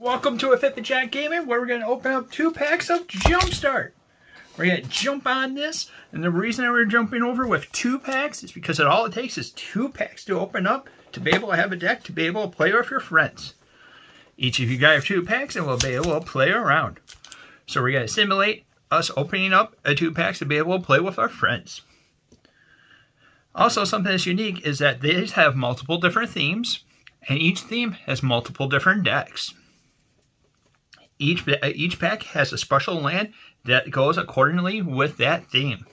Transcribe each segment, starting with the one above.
Welcome to a Fit the Jack Gaming, where we're going to open up 2 packs of Jumpstart. We're going to jump on this, and the reason that we're jumping over with 2 packs is because all it takes is 2 packs to open up to be able to have a deck to be able to play with your friends. Each of you guys have 2 packs, and we'll be able to play around. So we're going to simulate us opening up 2 packs to be able to play with our friends. Also, something that's unique is that these have multiple different themes, and each theme has multiple different decks. Each pack has a special land that goes accordingly with that theme.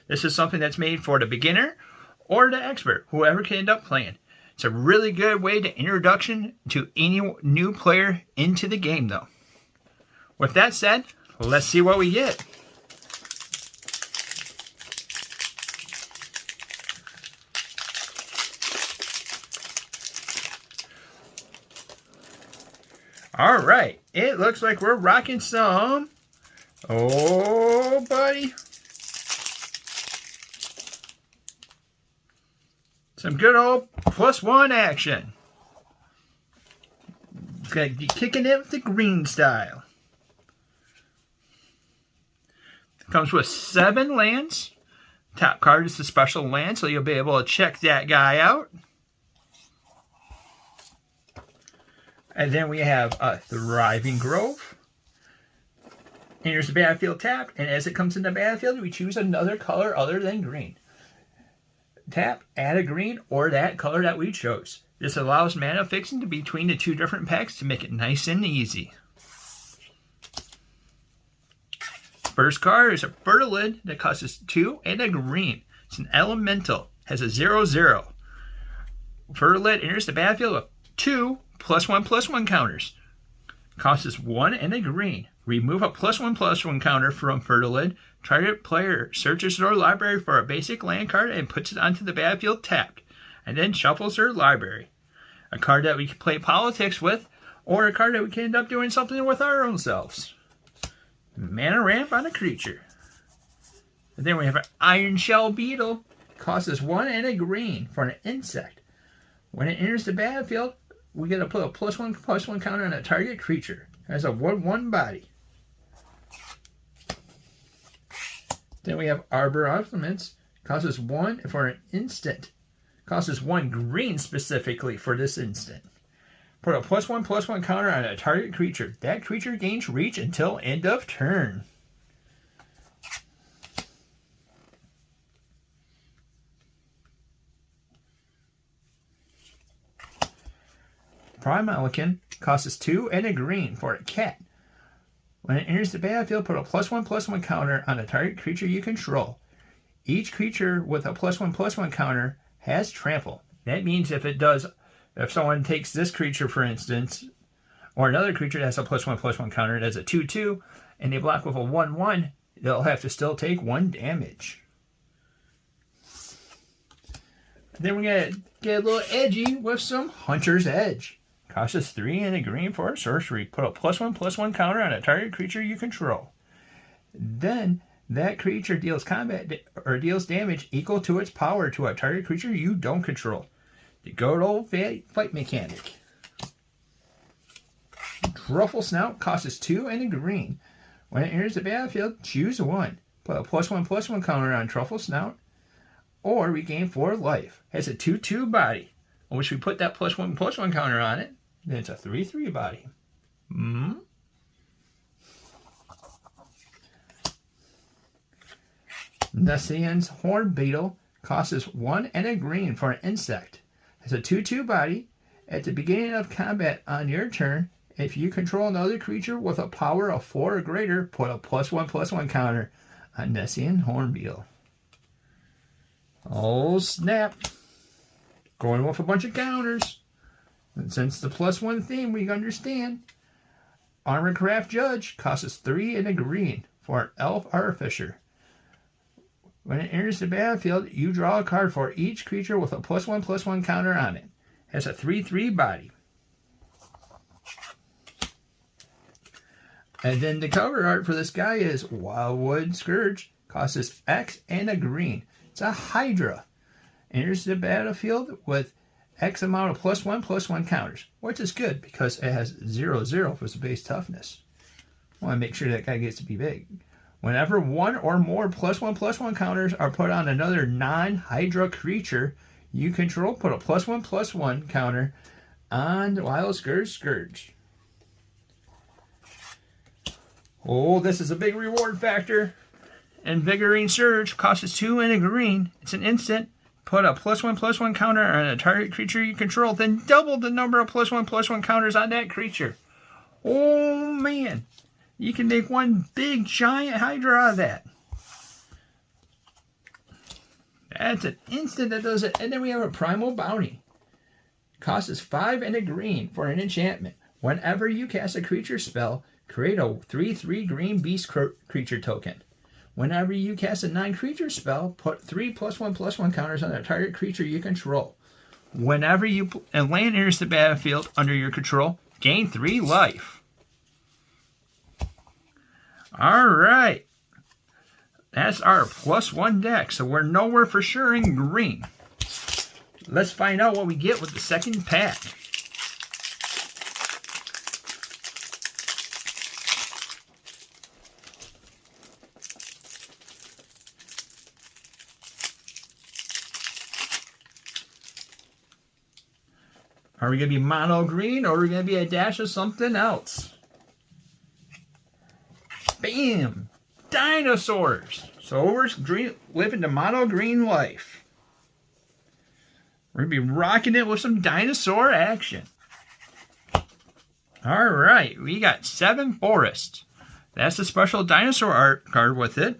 This is something that's made for the beginner or the expert, whoever can end up playing. It's a really good way to introduction to any new player into the game, though. With that said, let's see what we get. All right, it looks like we're rocking some, oh buddy, some good old +1 action. It's going to be kicking it with the green style. It comes with 7 lands. Top card is the special land, so you'll be able to check that guy out. And then we have a Thriving Grove. Enters the battlefield tapped, and as it comes into the battlefield, we choose another color other than green. Tap, add a green, or that color that we chose. This allows mana fixing to be between the 2 different packs to make it nice and easy. First card is a Fertilid that costs 2 and a green. It's an elemental, has a 0/0. Fertilid enters the battlefield with 2 +1/+1 counters. Costs 1 and a green. Remove a +1/+1 counter from Fertilid. Target player searches their library for a basic land card and puts it onto the battlefield tapped, and then shuffles their library. A card that we can play politics with, or a card that we can end up doing something with our own selves. Mana ramp on a creature. And then we have an Iron Shell Beetle. Costs 1 and a green for an insect. When it enters the battlefield, we get to put a +1/+1 counter on a target creature. It has a 1/1 body. Then we have Arbor Implements. Costs 1 for an instant. Costs 1 green specifically for this instant. Put a +1/+1 counter on a target creature. That creature gains reach until end of turn. Primal Bounty costs 2 and a green for a cat. When it enters the battlefield, put a +1/+1 counter on a target creature you control. Each creature with a +1/+1 counter has trample. That means if someone takes this creature, for instance, or another creature that has a +1/+1 counter that's a 2/2, and they block with a 1/1, they'll have to still take 1 damage. Then we're going to get a little edgy with some Hunter's Edge. Costs 3 and a green for a sorcery. Put a +1/+1 counter on a target creature you control. Then that creature deals combat or deals damage equal to its power to a target creature you don't control. The good old fight mechanic. Truffle Snout costs 2 and a green. When it enters the battlefield, choose 1. Put a +1/+1 counter on Truffle Snout, or regain 4 life. Has a 2/2 body, on which we put that +1/+1 counter on it. Then it's a 3/3 body. Nessian's Horn Beetle costs 1 and a green for an insect. Has a 2/2 body. At the beginning of combat on your turn, if you control another creature with a power of 4 or greater, put a +1/+1 counter on Nessian Horn Beetle. Oh snap. Going with a bunch of counters. And since the +1 theme we understand, Armorcraft Judge costs 3 and a green for an Elf Artificer. When it enters the battlefield, you draw a card for each creature with a +1/+1 counter on it. Has a 3/3 body. And then the cover art for this guy is Wildwood Scourge. Costs X and a green. It's a Hydra. Enters the battlefield with X amount of +1/+1 counters, which is good because it has 0/0 for its base toughness. I want to make sure that guy gets to be big. Whenever one or more +1/+1 counters are put on another non-Hydra creature you control, put a +1/+1 counter on Wild Scourge. Oh, this is a big reward factor. Invigorating Surge costs 2 and a green. It's an instant. Put a +1/+1 counter on a target creature you control, then double the number of +1/+1 counters on that creature. Oh man, you can make one big giant Hydra out of that. That's an instant that does it. And then we have a Primal Bounty. Costs 5 and a green for an enchantment. Whenever you cast a creature spell, create a 3/3 green beast creature token. Whenever you cast a non-creature spell, put 3 +1/+1 counters on a target creature you control. Whenever a land enters the battlefield under your control, gain 3 life. Alright. That's our +1 deck, so we're nowhere for sure in green. Let's find out what we get with the second pack. Are we going to be mono green or are we going to be a dash of something else? Bam! Dinosaurs! So we're living the mono green life. We're going to be rocking it with some dinosaur action. Alright, we got 7 forests. That's the special dinosaur art card with it.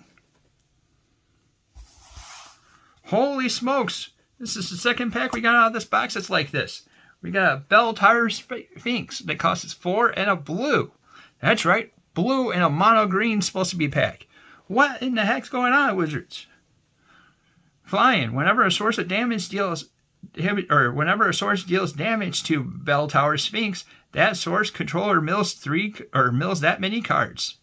Holy smokes! This is the second pack we got out of this box that's like this. We got a Bell Tower Sphinx that costs 4 and a blue. That's right, blue and a mono green supposed to be pack. What in the heck's going on, Wizards? Flying. Whenever a source deals damage to Bell Tower Sphinx, that source controller mills that many cards.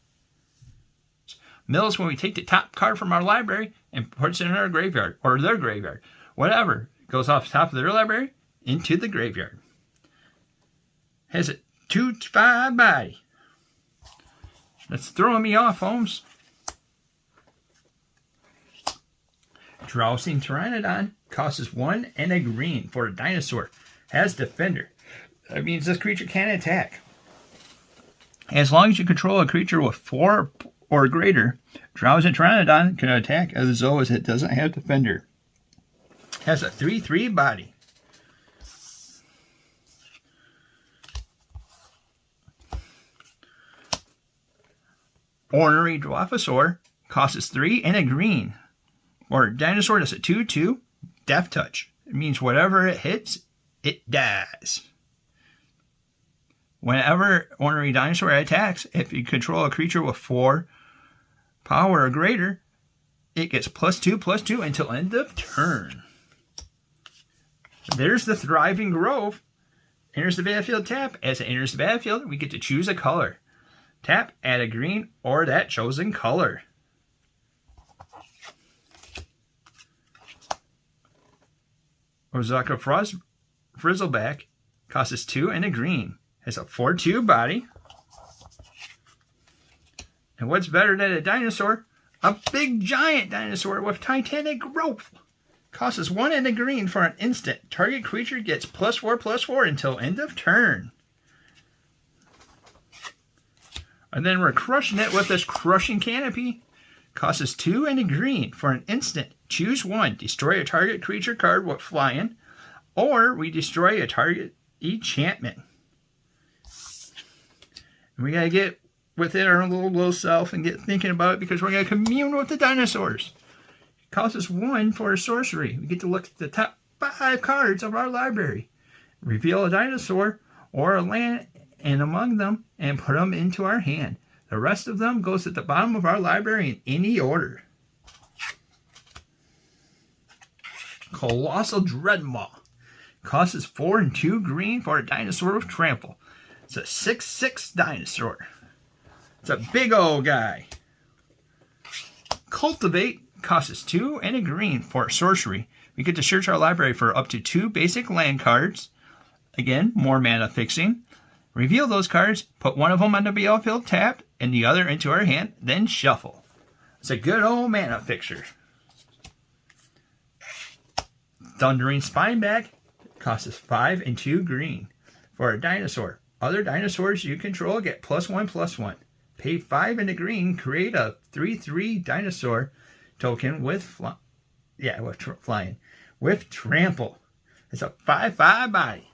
Mills when we take the top card from our library and puts it in our graveyard or their graveyard. Whatever. It goes off the top of their library into the graveyard. Has a 2/5 body. That's throwing me off, Holmes. Drowsing Pteranodon costs 1 and a green for a dinosaur. Has Defender. That means this creature can't attack. As long as you control a creature with 4 or greater, Drowsing Pteranodon can attack as though it doesn't have Defender. Has a 3/3 body. Ornery Dilophosaur costs 3 and a green. Or dinosaur does a 2/2 Death Touch. It means whatever it hits, it dies. Whenever Ornery Dinosaur attacks, if you control a creature with 4 power or greater, it gets +2/+2 until end of turn. There's the Thriving Grove. Enters the battlefield, tap. As it enters the battlefield, we get to choose a color. Tap, add a green or that chosen color. Ozaka Frizzleback costs 2 and a green. Has a 4/2 body. And what's better than a dinosaur? A big giant dinosaur with titanic growth. Costs 1 and a green for an instant. Target creature gets +4/+4 until end of turn. And then we're crushing it with this Crushing Canopy. Costs 2 and a green for an instant. Choose one. Destroy a target creature card with flying. Or we destroy a target enchantment. And we got to get within our little self and get thinking about it because we're going to commune with the dinosaurs. It costs us 1 for a sorcery. We get to look at the top 5 cards of our library. Reveal a dinosaur or a land and among them and put them into our hand. The rest of them goes at the bottom of our library in any order. Colossal Dreadmaw. Costs 4 and 2 green for a dinosaur with trample. It's a 6/6 dinosaur. It's a big old guy. Cultivate costs 2 and a green for a sorcery. we get to search our library for up to 2 basic land cards. Again, more mana fixing. Reveal those cards, put one of them on the battlefield tapped, and the other into our hand, then shuffle. It's a good old mana fixer. Thundering Spineback costs us 5 and 2 green. For a dinosaur, other dinosaurs you control get +1/+1. Pay 5 in the green, create a 3/3 dinosaur token with flying. With trample. It's a 5/5 body.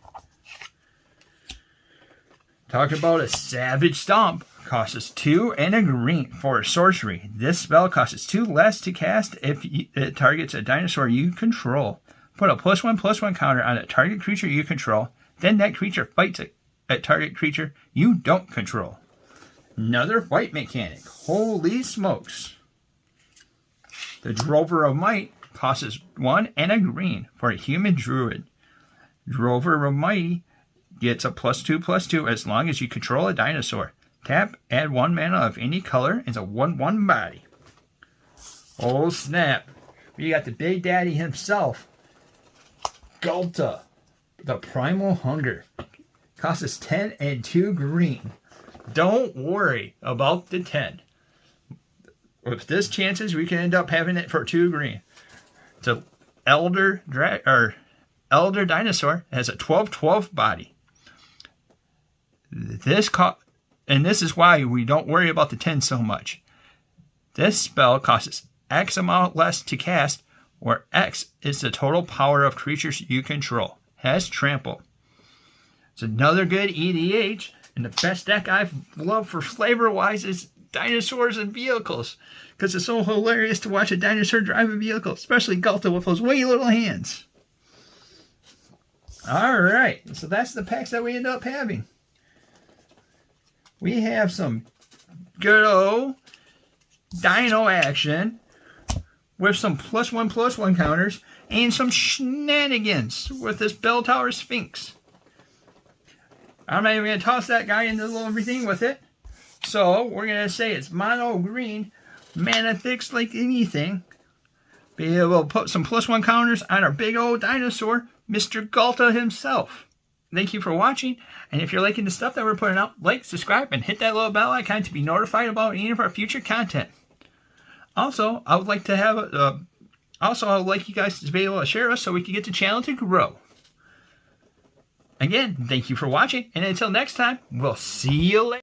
Talking about a Savage Stomp. Costs us 2 and a green for a sorcery. This spell costs us 2 less to cast if it targets a dinosaur you control. Put a +1/+1 counter on a target creature you control. Then that creature fights a target creature you don't control. Another fight mechanic. Holy smokes. The Drover of Might costs us 1 and a green for a human druid. Drover of Mighty gets a +2/+2 as long as you control a dinosaur. Tap, add 1 mana of any color. It's a 1/1 body. Oh snap. We got the Big Daddy himself. Gulta, the Primal Hunger. Costs us 10 and 2 green. Don't worry about the 10. With this chances, we can end up having it for 2 green. It's an Elder Dinosaur. It has a 12/12 body. And this is why we don't worry about the 10 so much. This spell costs us X amount less to cast, where X is the total power of creatures you control. Has trample. It's another good EDH, and the best deck I've loved for flavor-wise is dinosaurs and vehicles, because it's so hilarious to watch a dinosaur drive a vehicle, especially Gulta with those wee little hands. Alright, so that's the packs that we end up having. We have some good old dino action with some +1/+1 counters and some shenanigans with this Bell Tower Sphinx. I'm not even going to toss that guy into the little everything with it. So we're going to say it's mono green, mana fixed like anything. Be able to put some +1 counters on our big old dinosaur, Mr. Gulta himself. Thank you for watching, and if you're liking the stuff that we're putting out, like, subscribe, and hit that little bell icon to be notified about any of our future content. Also, I would like to have I would like you guys to be able to share us so we can get the channel to grow. Again, thank you for watching, and until next time, we'll see you later.